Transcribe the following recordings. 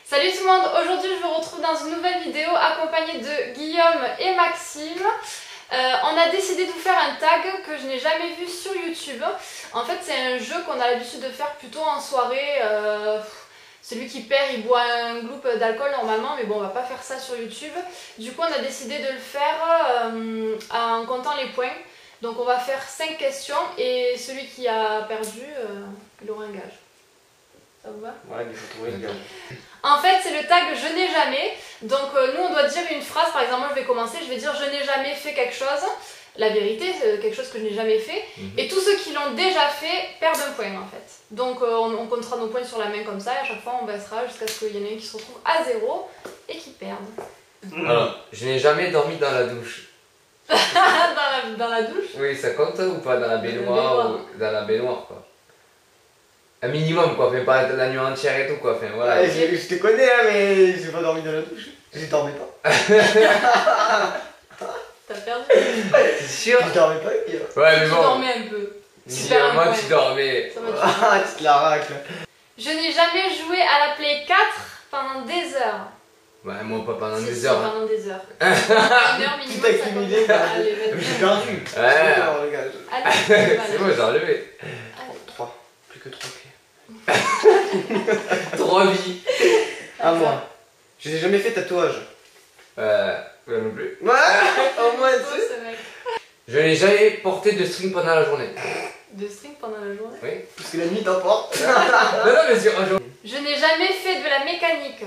Salut tout le monde, aujourd'hui je vous retrouve dans une nouvelle vidéo accompagnée de Guillaume et Maxime. On a décidé de vous faire un tag que je n'ai jamais vu sur YouTube. En fait c'est un jeu qu'on a l'habitude de faire plutôt en soirée. Celui qui perd il boit un gloop d'alcool normalement, mais bon on va pas faire ça sur YouTube. Du coup on a décidé de le faire en comptant les points. Donc on va faire 5 questions et celui qui a perdu, il aura un gage. Ça vous va? Ouais, il faut trouver le gage. En fait, c'est le tag je n'ai jamais. Donc nous on doit dire une phrase, par exemple moi je vais commencer, je vais dire je n'ai jamais fait quelque chose. La vérité, c'est quelque chose que je n'ai jamais fait. Et tous ceux qui l'ont déjà fait perdent un point en fait. Donc on comptera nos points sur la main comme ça et à chaque fois on baissera jusqu'à ce qu'il y en ait un qui se retrouve à 0 et qui perde. Alors, je n'ai jamais dormi dans la douche. dans la douche? Oui, ça compte ou pas dans la baignoire ou dans la baignoire quoi. Un minimum quoi, pas la nuit entière et tout quoi, enfin voilà. Ouais, je te connais hein, mais j'ai pas dormi dans la douche. Je dormais pas. T'as perdu? C'est sûr? Je dormais pas, Guillaume. Ouais mais Tu bon. dormais un peu. Si perds un moi point. tu dormais. Ça va, tu Ah, tu te la racles. Je n'ai jamais joué à la Play 4 pendant des heures. Ouais, moi pas pendant Si, des si, heures. Hein. pendant des heures. Une heure minimum. Tout accumulé, ça compte. bah, Allez, vas-y. J'ai perdu. Ouais. Alors, le gage. Allez, C'est bon, j'ai enlevé. 3. Plus que 3 clés. 3 vies. À moi. Je n'ai jamais fait tatouage. Ouais non plus. Ouais, au moins beau, tu sais. ce mec. Je n'ai jamais porté de string pendant la journée. De string pendant la journée. Oui. Parce que la nuit t'emporte. Non mais c'est un jour. Je n'ai jamais fait de la mécanique.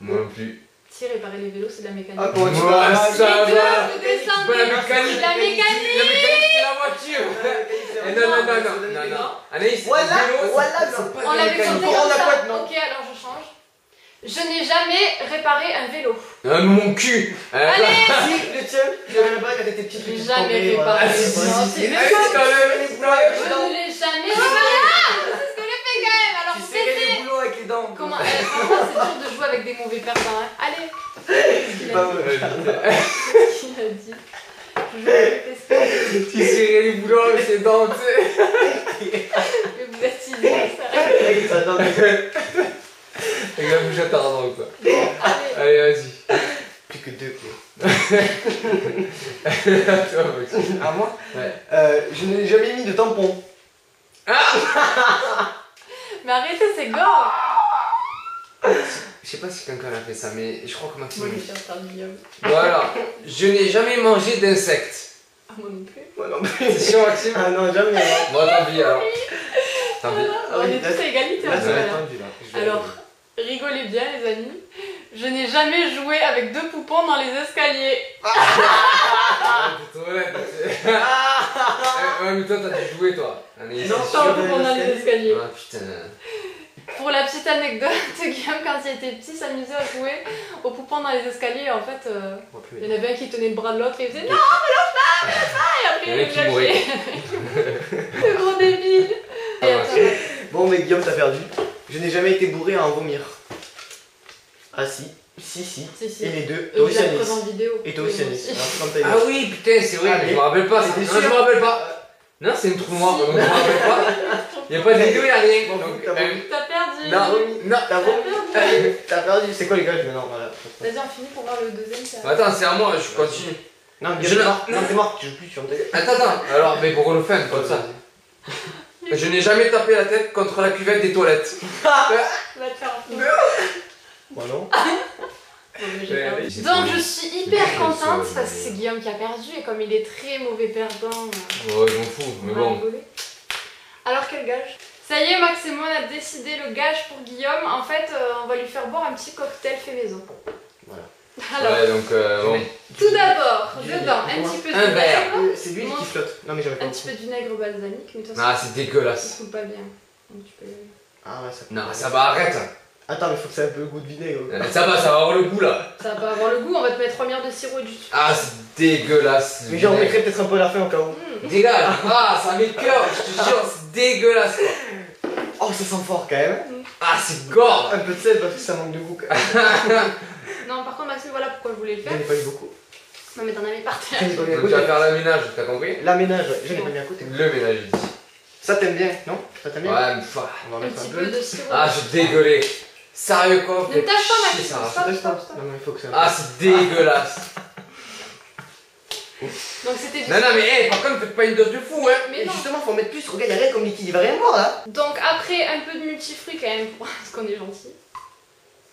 Moi non plus. Tirer, réparer les vélos, c'est de la mécanique. Ah, comment tu Ouais, vas ça Les deux, va. vous descendez. C'est pas la mécanique. La mécanique. La mécanique c'est la voiture. Non. Anaïs, Voilà, le vélo, voilà, c'est non. pas On de la l'avait mécanique. compté On comme la ça. boîte, non. Ok, alors je change. Je n'ai jamais réparé un vélo. Ah, mon cul. Allez. Si, le tien, je l'avais pas quand t'étais petite. J'ai tu jamais tombais, réparé. voilà. Ah, si, Non, si, c'est si. même Ah, pas- c'est quand même une Je blague. ne l'ai jamais réparé. C'est ce que j'ai fait quand même. Alors Tu vous serrais baissez. les boulots avec les dents. Comment franchement, c'est dur de jouer avec des mauvais perdants. Hein. Allez. Qu'est-ce qu'il Pas a dit? vrai. Qu'est-ce qu'il a dit? Je joue avec les questions. Tu serrais les boulots avec ses dents, tu sais. Mais vous êtes idiots, ça. Avec sa dent. Avec la bouche à tardant, quoi. Allez. Allez, vas-y. Plus que 2 clés. Toi, Maxime. À moi Ouais. Je n'ai jamais mis de tampon. Mais arrêtez, c'est gore. Je sais pas si quelqu'un a fait ça, mais je crois que Maxime. Moi, je suis en train de Guillaume. Voilà. Je n'ai jamais mangé d'insectes. Ah, moi non plus. Moi non plus. C'est sûr, Maxime? Ah non, jamais. Hein. Bon, tant pis alors. Tant pis. On est tous à égalité. Là, hein, c'est voilà. attendu là. Je vais Alors, rigolez bien, les amis. Je n'ai jamais joué avec 2 poupons dans les escaliers. Ah, t'es trop honnête. Ouais, mais toi, t'as dû jouer, toi. Anaïs, Non, c'est Pas sûr. un poupon dans les escaliers. Ah, putain. Pour la petite anecdote, Guillaume, quand il était petit, s'amusait à jouer aux poupons dans les escaliers. En fait, Moi plus. il y en avait un qui tenait le bras de l'autre et il faisait non, me lâche pas, et après Il y en a qui mouraient. Le gros débile. Ah, Et ouais. attends, Bon, mais Guillaume, t'as perdu. Je n'ai jamais été bourré à en vomir. Ah si. Si. Si. Et les deux. Et Toi aussi, la Anis. preuve en vidéo. Et toi Oui, aussi, moi Anis. aussi. Alors, quand t'as eu- Ah oui, putain, c'est vrai, Ah, mais je mais- me rappelle pas. T'es Non, sûr je me rappelle pas. Non, c'est une trou noir, donc je me rappelle pas. Il y a pas de vidéo, il y a rien. Bon, Donc, t'as vomi. T'as perdu. non. T'as vomi. T'as perdu. C'est quoi les gars maintenant? Voilà. Vas-y, on finit pour voir le deuxième. ça. Attends, c'est à moi, je continue. Non, Je Guillaume, t'es l'ai- mort. Non, t'es mort. Tu joues plus, tu fermes ta gueule. Attends. Alors, mais pour le fun, comme ça. Je n'ai jamais tapé la tête contre la cuvette des toilettes. Va te faire un peu. Moi non. Non, mais j'ai perdu. Donc je suis hyper contente parce que c'est Guillaume qui a perdu et comme il est très mauvais perdant, Ouais, je m'en fous, mais on va bon. rigoler. Alors quel gage? Ça y est, Max et moi on a décidé le gage pour Guillaume. En fait, on va lui faire boire un petit cocktail fait maison. Voilà. Alors, Ouais, donc, bon. tout d'abord, Du dedans, un vinaigre. petit peu de Un verre. vinaigre, C'est l'huile qui flotte. Non, mais j'avais pas un petit peu de vinaigre balsamique, mais de toute Ah, façon, c'est il dégueulasse. coule pas bien. Donc tu peux... Ah ouais, ça. Non, ça va, arrête. Attends, mais faut que ça ait un peu le goût de vinaigre. Ça va avoir le goût là. Ça va pas avoir le goût, on va te mettre 3 milliards de sirop et du sucre. Ah, c'est dégueulasse. Mais j'en mettrai peut-être un peu à la fin au cas où. Dégage. Ah, ça m'écoeure, je te jure, c'est dégueulasse quoi. Oh, ça sent fort quand même. Ah, c'est gore. Un peu de sel parce que ça manque de goût quand même. Non, par contre, Maxime, voilà pourquoi je voulais le J'en faire. ai pas eu beaucoup. Non, mais t'en avais par terre. J'en ai pas mis à Donc, tu vas côté. faire l'aménage, t'as compris? L'aménage, ouais. J'en ai pas mis à côté. Le ménage, je dis. Ça t'aimes bien, non? Ça t'aime bien? Ouais, mais. On va en Un mettre petit un peu peu. de sirop. Ah, je suis dégueulé. Sérieux quoi, Ne faites tâche pas, chier, Maxime, ça. stop, Stop, stop, stop. stop. Non, mais il faut que ça. Ah, c'est dégueulasse. Donc c'était du Non, non, mais hey, par contre, faites pas une dose de fou, hein. Mais Et non. justement, faut en mettre plus. Regarde, il y a rien comme liquide, il va rien boire là. Donc après un peu de multifruits quand même, parce qu'on est gentil.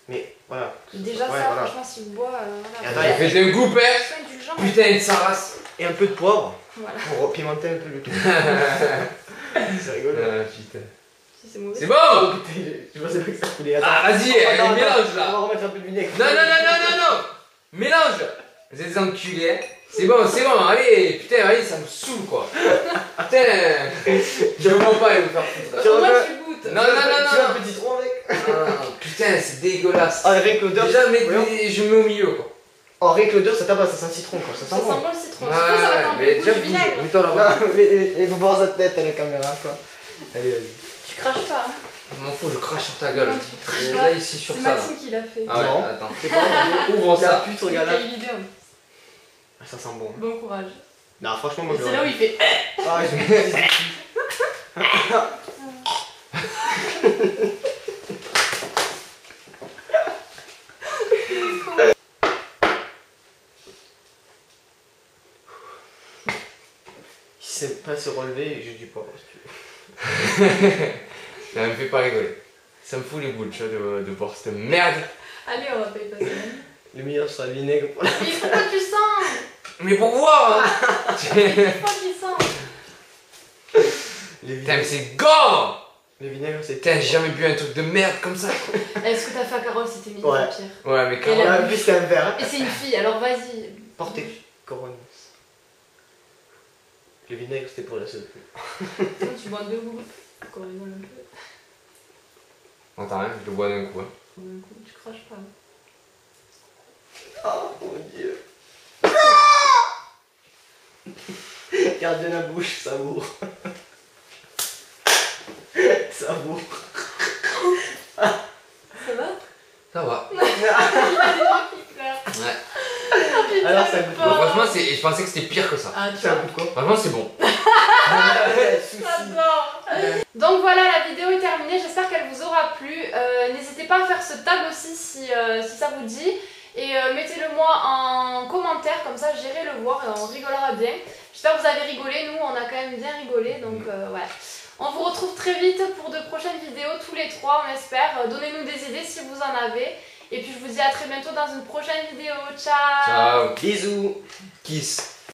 Mais voilà. Déjà Ouais, ça, voilà. franchement, si vous boit, Et voilà. attends, Il fait un goût, père. Soin indulgent. Putain de sa race. Et un peu de poivre Voilà. pour pimenter un peu le tout. C'est rigolo. Ah, putain. Si c'est mauvais. C'est bon. Oh putain, je pensais pas que ça coulait. Attends. Ah, vas-y, Attends, attends, mélange On va là. remettre un peu de vinaigre. Non, non, non, non, non, non. Mélange. Vous êtes des enculés, hein. C'est bon, allez, putain, allez, ça me saoule quoi. Putain, je vois pas aller vous faire foutre. Tu Au moins veux- tu goûtes. Non, non, non, Tu veux non, un non. petit citron avec? Ah, putain, c'est dégueulasse. Ah, avec l'odeur. Déjà, mec, Voyons. je mets au milieu quoi. Oh, avec l'odeur, ça tabasse, ça sent le citron quoi. Ça Ça sent sent bon. bon le citron. Ouais, Surtout, ça va faire un peu mais le goût déjà, du vinaigre. mets-toi là-bas. Ah, mais il faut voir sa tête à la caméra quoi. Allez, vas-y. Tu craches pas. Hein. Je m'en fous, je crache sur ta gueule. Non, tu craches Et pas. là, ici, sur C'est ça là. Maxime qui l'a fait. Ah ouais, Non. attends. C'est pas Ouvre la ça. pute, regarde là. Il vidéo. Ah, ça sent bon. Bon courage. Non, franchement, moi Et je. c'est là où il fait. Ah, je Il sait pas se relever, j'ai du poivre si tu veux. Ça me fait pas rigoler. Ça me fout les boules, tu vois, de voir cette merde. Allez, on va pas y passer. Le meilleur sera le vinaigre pour la. Mais pourquoi tu sens? Mais pour voir hein. Pourquoi tu sens? Le Putain, mais vinaigre, c'est gore. le vinaigre c'est. Putain, j'ai jamais bu un truc de merde comme ça. Est-ce que t'as fait à Carole, c'était mignon, Ouais. Pierre? Ouais, mais Et On Carole. là- a vu c'était un verre. Et c'est une fille, alors vas-y. Portez couronne. Le vinaigre c'était pour la seule. Sinon, tu bois deux groupes. Encore une un peu. Attends, hein, je le bois d'un coup. Hein. D'un coup, tu craches pas. Oh mon dieu. Garde bien la bouche, savoure. Savoure. Ça va? Ça va. Il y a des gens qui pleurent. Ouais. Ah, putain, Alors, ça j'ai goûte peur. Bon, franchement, je pensais que c'était pire que ça. Ah, tu C'est un vois. coup de quoi? Franchement, c'est bon. J'adore. Donc voilà, la vidéo est terminée, j'espère qu'elle vous aura plu. N'hésitez pas à faire ce tag aussi si ça vous dit. Et mettez-le moi en commentaire, comme ça j'irai le voir et on rigolera bien. J'espère que vous avez rigolé, nous on a quand même bien rigolé, donc voilà. On vous retrouve très vite pour de prochaines vidéos, tous les trois on espère. Donnez-nous des idées si vous en avez. Et puis je vous dis à très bientôt dans une prochaine vidéo. Ciao. Ciao. Bisous. Kiss.